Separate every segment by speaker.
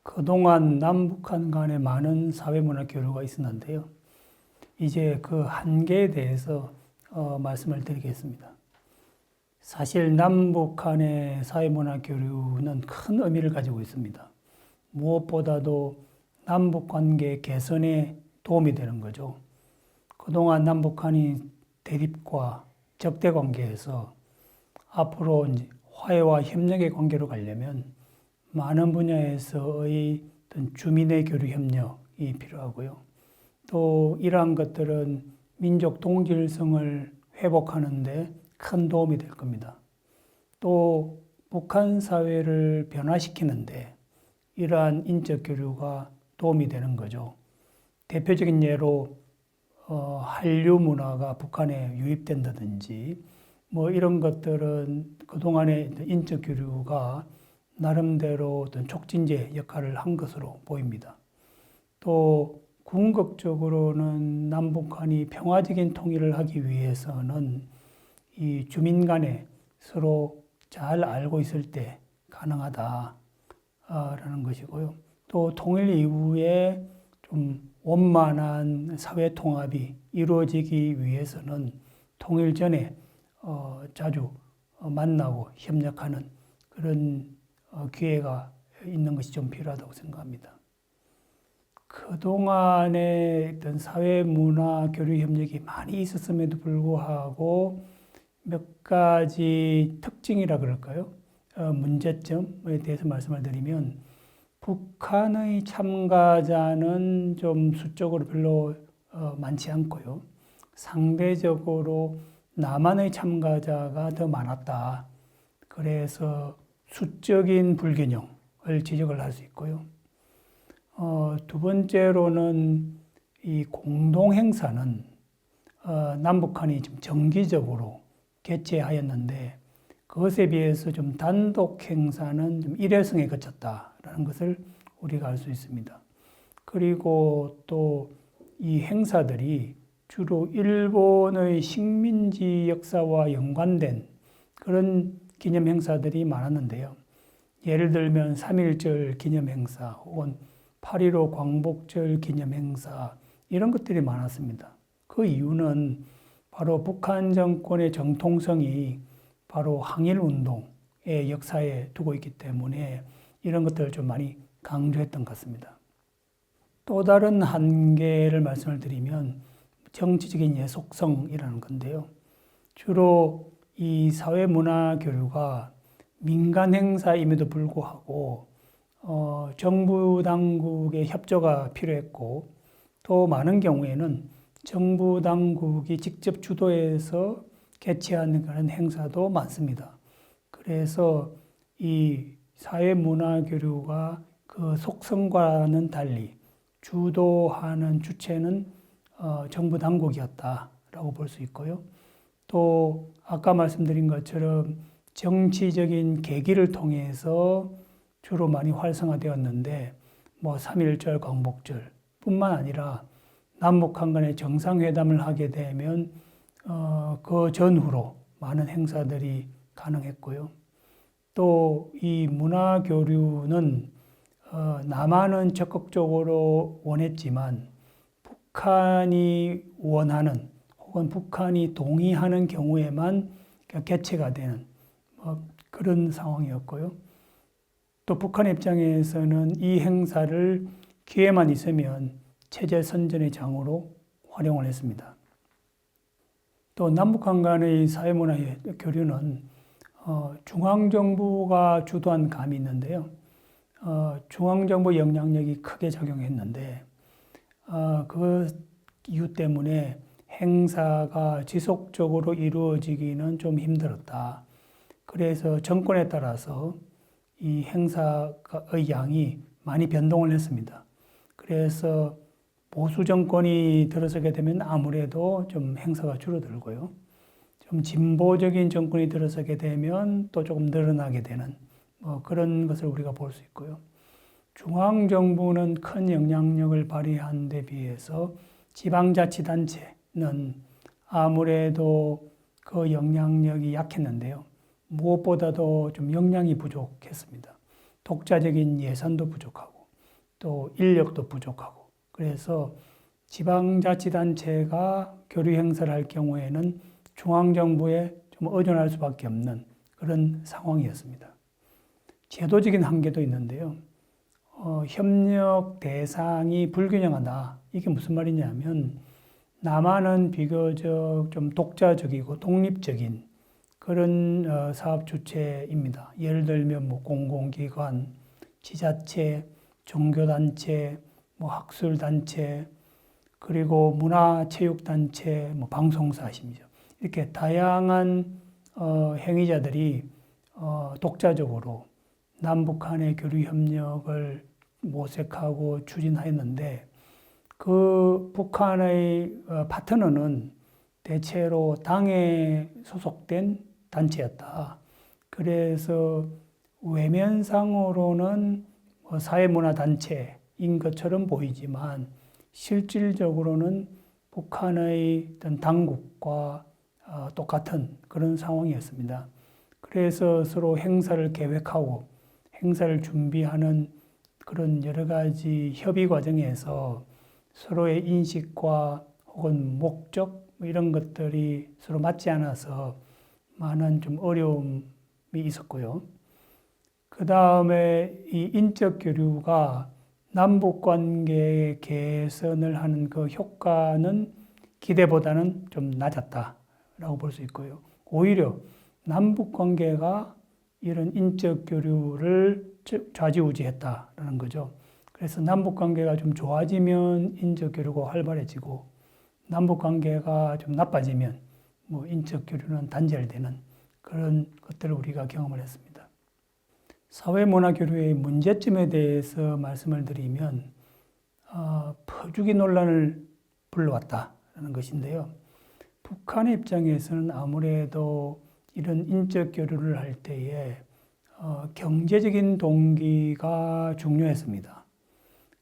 Speaker 1: 그동안 남북한 간에 많은 사회문화 교류가 있었는데요. 이제 그 한계에 대해서 말씀을 드리겠습니다. 사실 남북한의 사회문화 교류는 큰 의미를 가지고 있습니다. 무엇보다도 남북관계 개선에 도움이 되는 거죠. 그동안 남북한이 대립과 적대관계에서 앞으로 이제 화해와 협력의 관계로 가려면 많은 분야에서의 어떤 주민의 교류 협력이 필요하고요. 또 이러한 것들은 민족 동질성을 회복하는 데 큰 도움이 될 겁니다. 또 북한 사회를 변화시키는데 이러한 인적 교류가 도움이 되는 거죠. 대표적인 예로 한류 문화가 북한에 유입된다든지 뭐 이런 것들은 그동안의 인적 교류가 나름대로 어떤 촉진제 역할을 한 것으로 보입니다. 또 궁극적으로는 남북한이 평화적인 통일을 하기 위해서는 이 주민 간에 서로 잘 알고 있을 때 가능하다라는 것이고요. 또 통일 이후에 좀 원만한 사회 통합이 이루어지기 위해서는 통일 전에 자주 만나고 협력하는 그런 기회가 있는 것이 좀 필요하다고 생각합니다. 그동안의 어떤 사회 문화 교류 협력이 많이 있었음에도 불구하고 몇 가지 특징이라 그럴까요? 문제점에 대해서 말씀을 드리면 북한의 참가자는 좀 수적으로 별로 많지 않고요. 상대적으로 남한의 참가자가 더 많았다. 그래서 수적인 불균형을 지적을 할 수 있고요. 두 번째로는 이 공동행사는 남북한이 좀 정기적으로 개최하였는데 그것에 비해서 좀 단독 행사는 좀 일회성에 그쳤다라는 것을 우리가 알 수 있습니다. 그리고 또 이 행사들이 주로 일본의 식민지 역사와 연관된 그런 기념 행사들이 많았는데요. 예를 들면 3.1절 기념 행사 혹은 8.15 광복절 기념 행사 이런 것들이 많았습니다. 그 이유는 바로 북한 정권의 정통성이 바로 항일운동의 역사에 두고 있기 때문에 이런 것들을 좀 많이 강조했던 것 같습니다. 또 다른 한계를 말씀을 드리면 정치적인 예속성이라는 건데요. 주로 이 사회문화 교류가 민간 행사임에도 불구하고 정부 당국의 협조가 필요했고 또 많은 경우에는 정부 당국이 직접 주도해서 개최하는 그런 행사도 많습니다. 그래서 이 사회문화 교류가 그 속성과는 달리 주도하는 주체는 정부 당국이었다라고 볼 수 있고요. 또 아까 말씀드린 것처럼 정치적인 계기를 통해서 주로 많이 활성화되었는데 뭐 3.1절 광복절 뿐만 아니라 남북한 간의 정상회담을 하게 되면 그 전후로 많은 행사들이 가능했고요. 또 이 문화 교류는 남한은 적극적으로 원했지만 북한이 원하는 혹은 북한이 동의하는 경우에만 개최가 되는 그런 상황이었고요. 또 북한 입장에서는 이 행사를 기회만 있으면 체제 선전의 장으로 활용을 했습니다. 또 남북한 간의 사회문화 교류는 중앙정부가 주도한 감이 있는데요. 중앙정부 영향력이 크게 작용했는데 그 이유 때문에 행사가 지속적으로 이루어지기는 좀 힘들었다. 그래서 정권에 따라서 이 행사의 양이 많이 변동을 했습니다. 그래서 보수 정권이 들어서게 되면 아무래도 좀 행사가 줄어들고요. 좀 진보적인 정권이 들어서게 되면 또 조금 늘어나게 되는 그런 것을 우리가 볼 수 있고요. 중앙정부는 큰 영향력을 발휘하는 데 비해서 지방자치단체는 아무래도 그 영향력이 약했는데요. 무엇보다도 좀 역량이 부족했습니다. 독자적인 예산도 부족하고 또 인력도 부족하고 그래서 지방자치단체가 교류 행사를 할 경우에는 중앙정부에 좀 의존할 수밖에 없는 그런 상황이었습니다. 제도적인 한계도 있는데요. 협력 대상이 불균형하다. 이게 무슨 말이냐면 남한은 비교적 좀 독자적이고 독립적인 그런 사업 주체입니다. 예를 들면 뭐 공공기관, 지자체, 종교단체, 뭐 학술단체, 그리고 문화체육단체, 뭐 방송사심이죠. 이렇게 다양한 행위자들이 독자적으로 남북한의 교류 협력을 모색하고 추진하였는데 그 북한의 파트너는 대체로 당에 소속된 단체였다. 그래서 외면상으로는 사회문화단체인 것처럼 보이지만 실질적으로는 북한의 어떤 당국과 똑같은 그런 상황이었습니다. 그래서 서로 행사를 계획하고 행사를 준비하는 그런 여러 가지 협의 과정에서 서로의 인식과 혹은 목적 이런 것들이 서로 맞지 않아서 많은 좀 어려움이 있었고요. 그 다음에 이 인적 교류가 남북 관계 개선을 하는 그 효과는 기대보다는 좀 낮았다라고 볼 수 있고요. 오히려 남북 관계가 이런 인적 교류를 좌지우지했다라는 거죠. 그래서 남북 관계가 좀 좋아지면 인적 교류가 활발해지고 남북 관계가 좀 나빠지면 뭐 인적 교류는 단절되는 그런 것들을 우리가 경험을 했습니다. 사회문화 교류의 문제점에 대해서 말씀을 드리면 퍼주기 논란을 불러왔다는 것인데요. 북한의 입장에서는 아무래도 이런 인적 교류를 할 때에 경제적인 동기가 중요했습니다.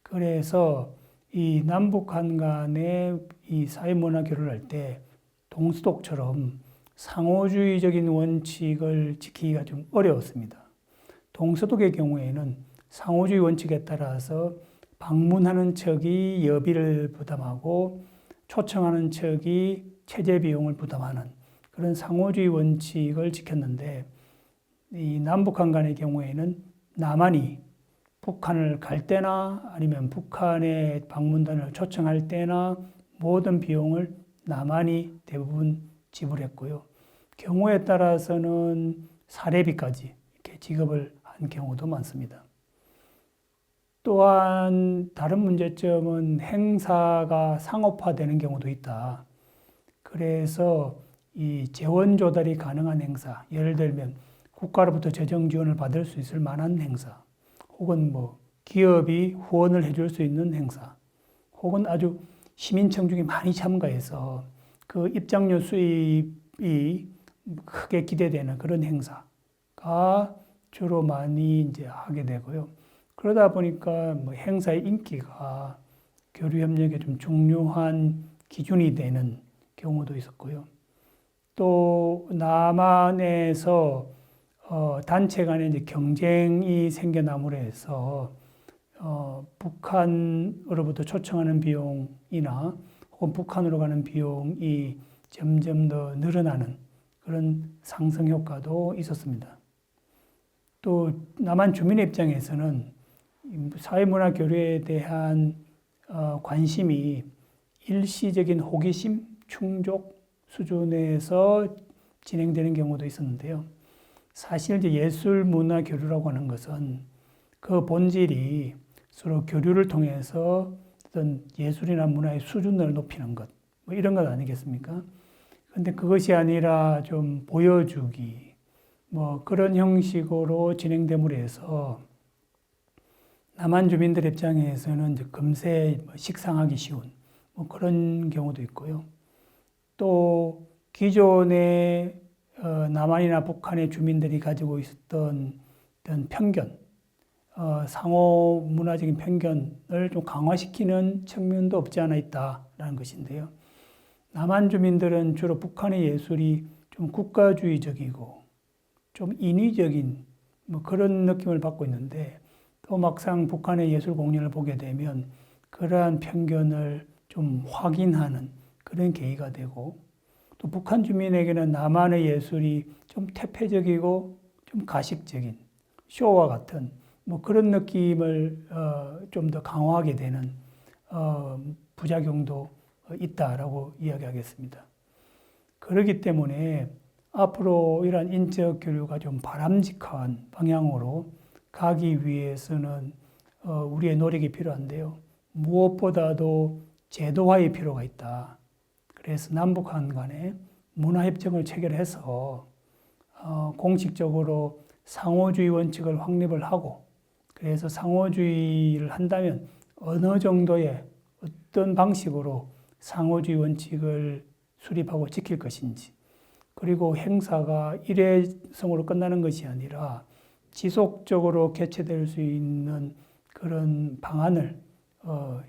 Speaker 1: 그래서 이 남북한 간의 이 사회문화 교류를 할 때 동서독처럼 상호주의적인 원칙을 지키기가 좀 어려웠습니다. 동서독의 경우에는 상호주의 원칙에 따라서 방문하는 척이 여비를 부담하고 초청하는 척이 체제 비용을 부담하는 그런 상호주의 원칙을 지켰는데 이 남북한 간의 경우에는 남한이 북한을 갈 때나 아니면 북한의 방문단을 초청할 때나 모든 비용을 남한이 대부분 지불했고요. 경우에 따라서는 사례비까지 이렇게 지급을 한 경우도 많습니다. 또한 다른 문제점은 행사가 상업화되는 경우도 있다. 그래서 이 재원 조달이 가능한 행사, 예를 들면 국가로부터 재정 지원을 받을 수 있을 만한 행사, 혹은 뭐 기업이 후원을 해줄 수 있는 행사, 혹은 아주 시민층중이 많이 참가해서 그 입장료 수입이 크게 기대되는 그런 행사가 주로 많이 이제 하게 되고요. 그러다 보니까 뭐 행사의 인기가 교류 협력에 좀 중요한 기준이 되는 경우도 있었고요. 또 남한에서 단체 간에 이제 경쟁이 생겨남으로 해서 북한으로부터 초청하는 비용이나 혹은 북한으로 가는 비용이 점점 더 늘어나는 그런 상승 효과도 있었습니다. 또 남한 주민의 입장에서는 사회문화 교류에 대한 관심이 일시적인 호기심, 충족 수준에서 진행되는 경우도 있었는데요. 사실 이제 예술 문화 교류라고 하는 것은 그 본질이 서로 교류를 통해서 어떤 예술이나 문화의 수준을 높이는 것, 뭐 이런 것 아니겠습니까? 근데 그것이 아니라 좀 보여주기, 뭐 그런 형식으로 진행됨으로 해서 남한 주민들 입장에서는 이제 금세 식상하기 쉬운 뭐 그런 경우도 있고요. 또 기존의 남한이나 북한의 주민들이 가지고 있었던 어떤 편견, 상호 문화적인 편견을 좀 강화시키는 측면도 없지 않아 있다라는 것인데요. 남한 주민들은 주로 북한의 예술이 좀 국가주의적이고 좀 인위적인 뭐 그런 느낌을 받고 있는데 또 막상 북한의 예술 공연을 보게 되면 그러한 편견을 좀 확인하는 그런 계기가 되고, 또 북한 주민에게는 남한의 예술이 좀 퇴폐적이고 좀 가식적인 쇼와 같은 뭐 그런 느낌을 좀 더 강화하게 되는 부작용도 있다라고 이야기하겠습니다. 그렇기 때문에 앞으로 이러한 인적 교류가 좀 바람직한 방향으로 가기 위해서는 우리의 노력이 필요한데요. 무엇보다도 제도화의 필요가 있다. 그래서 남북한 간에 문화협정을 체결해서 공식적으로 상호주의 원칙을 확립을 하고, 그래서 상호주의를 한다면 어느 정도의 어떤 방식으로 상호주의 원칙을 수립하고 지킬 것인지, 그리고 행사가 일회성으로 끝나는 것이 아니라 지속적으로 개최될 수 있는 그런 방안을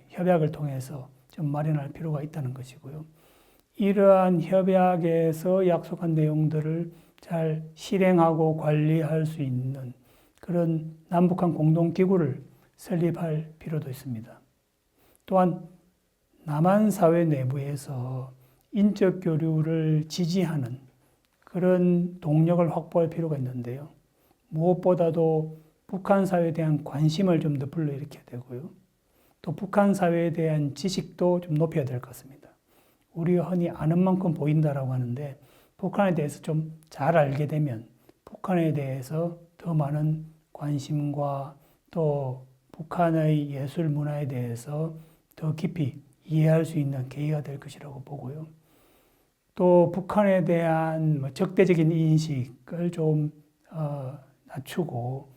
Speaker 1: 협약을 통해서 좀 마련할 필요가 있다는 것이고요. 이러한 협약에서 약속한 내용들을 잘 실행하고 관리할 수 있는 그런 남북한 공동기구를 설립할 필요도 있습니다. 또한 남한 사회 내부에서 인적 교류를 지지하는 그런 동력을 확보할 필요가 있는데요. 무엇보다도 북한 사회에 대한 관심을 좀 더 불러일으켜야 되고요. 또 북한 사회에 대한 지식도 좀 높여야 될 것 같습니다. 우리가 흔히 아는 만큼 보인다라고 하는데, 북한에 대해서 좀 잘 알게 되면 북한에 대해서 더 많은 관심과 또 북한의 예술 문화에 대해서 더 깊이 이해할 수 있는 계기가 될 것이라고 보고요. 또 북한에 대한 적대적인 인식을 좀 낮추고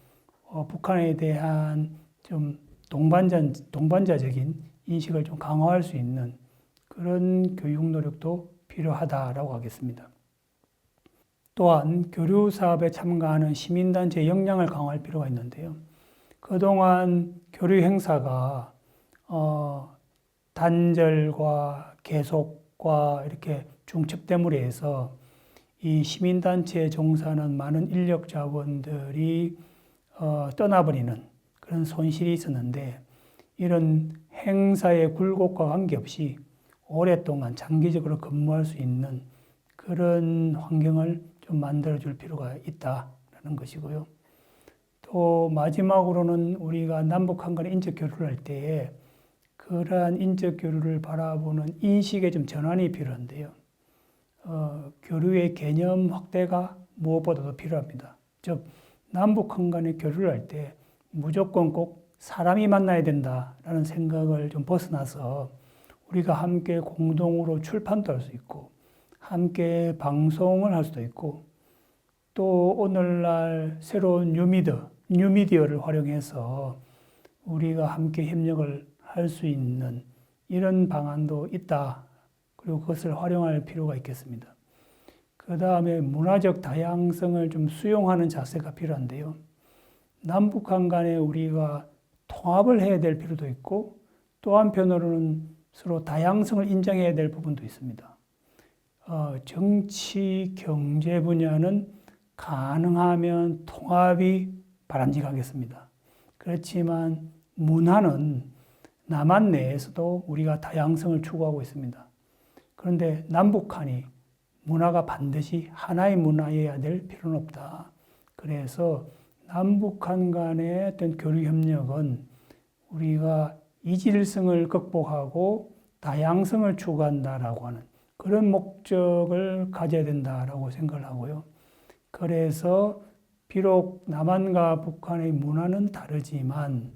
Speaker 1: 북한에 대한 좀 동반자적인 인식을 좀 강화할 수 있는 그런 교육 노력도 필요하다라고 하겠습니다. 또한 교류 사업에 참가하는 시민단체의 역량을 강화할 필요가 있는데요. 그동안 교류 행사가 단절과 계속과 이렇게 중첩됨으로 해서 이 시민단체에 종사하는 많은 인력 자원들이 떠나버리는 그런 손실이 있었는데, 이런 행사의 굴곡과 관계없이 오랫동안 장기적으로 근무할 수 있는 그런 환경을 좀 만들어줄 필요가 있다라는 것이고요. 또 마지막으로는 우리가 남북한 간의 인적 교류를 할 때에 그러한 인적 교류를 바라보는 인식의 좀 전환이 필요한데요. 교류의 개념 확대가 무엇보다도 필요합니다. 즉, 남북한 간의 교류를 할 때 무조건 꼭 사람이 만나야 된다라는 생각을 좀 벗어나서 우리가 함께 공동으로 출판도 할 수 있고, 함께 방송을 할 수도 있고, 또 오늘날 새로운 뉴미디어를 활용해서 우리가 함께 협력을 할 수 있는 이런 방안도 있다. 그리고 그것을 활용할 필요가 있겠습니다. 그 다음에 문화적 다양성을 좀 수용하는 자세가 필요한데요. 남북한 간에 우리가 통합을 해야 될 필요도 있고, 또 한편으로는 서로 다양성을 인정해야 될 부분도 있습니다. 정치, 경제 분야는 가능하면 통합이 바람직하겠습니다. 그렇지만 문화는 남한 내에서도 우리가 다양성을 추구하고 있습니다. 그런데 남북한이 문화가 반드시 하나의 문화여야 될 필요는 없다. 그래서 남북한 간의 어떤 교류 협력은 우리가 이질성을 극복하고 다양성을 추구한다라고 하는 그런 목적을 가져야 된다라고 생각을 하고요. 그래서 비록 남한과 북한의 문화는 다르지만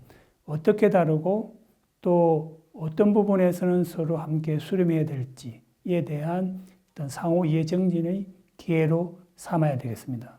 Speaker 1: 어떻게 다르고 또 어떤 부분에서는 서로 함께 수렴해야 될지에 대한 어떤 상호 이해 정진의 기회로 삼아야 되겠습니다.